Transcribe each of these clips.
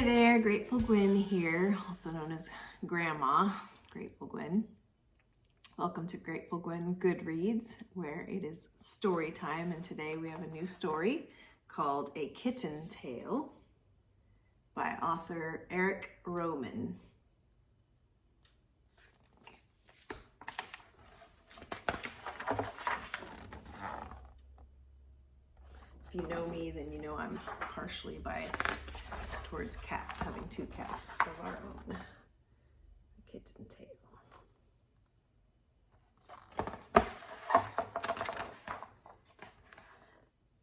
Hi there, Grateful Gwen here, also known as Grandma, Grateful Gwen. Welcome to Grateful Gwen Goodreads, where it is story time, and today we have a new story called A Kitten Tale by author Eric Rohmann. If you know me, then you know I'm partially biased towards cats, having two cats of our own. A Kitten Tale.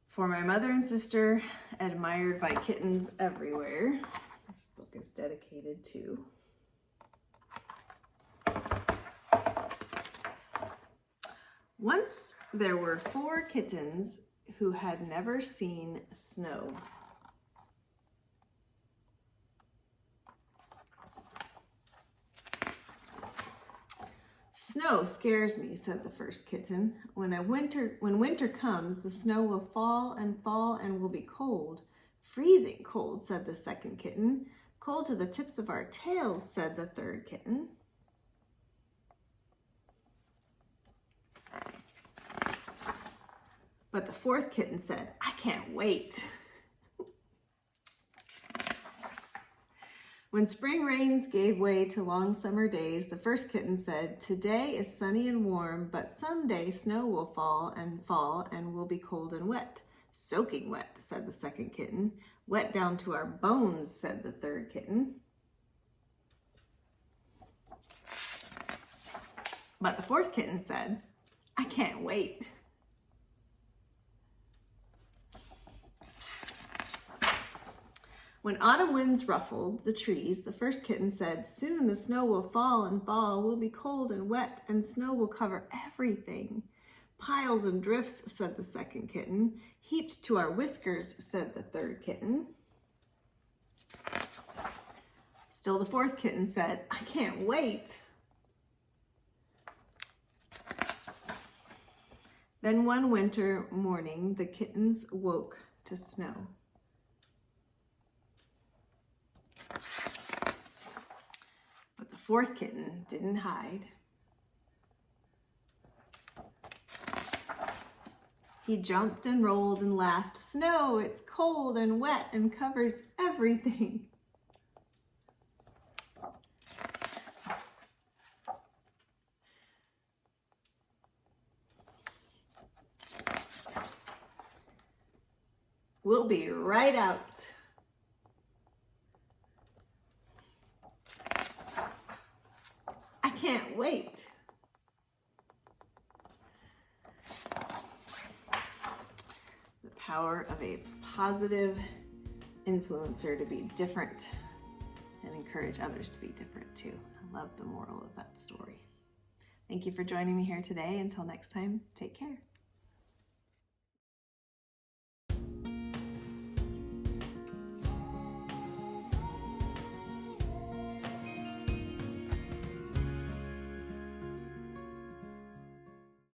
For my mother and sister, admired by kittens everywhere, this book is dedicated to. Once there were 4 kittens who had never seen snow. Snow scares me, said the first kitten. When winter comes, the snow will fall and will be cold. Freezing cold, said the second kitten. Cold to the tips of our tails, said the third kitten. But the fourth kitten said, I can't wait. When spring rains gave way to long summer days, the first kitten said, today is sunny and warm, but someday snow will fall and will be cold and wet. Soaking wet, said the second kitten. Wet down to our bones, said the third kitten. But the fourth kitten said, I can't wait. When autumn winds ruffled the trees, the first kitten said, soon the snow will fall and fall, will be cold and wet, and snow will cover everything. Piles and drifts, said the second kitten. Heaped to our whiskers, said the third kitten. Still the fourth kitten said, I can't wait. Then one winter morning, the kittens woke to snow. But the fourth kitten didn't hide. He jumped and rolled and laughed. Snow, it's cold and wet and covers everything. We'll be right out. I can't wait. The power of a positive influencer to be different and encourage others to be different too. I love the moral of that story. Thank you for joining me here today. Until next time, take care.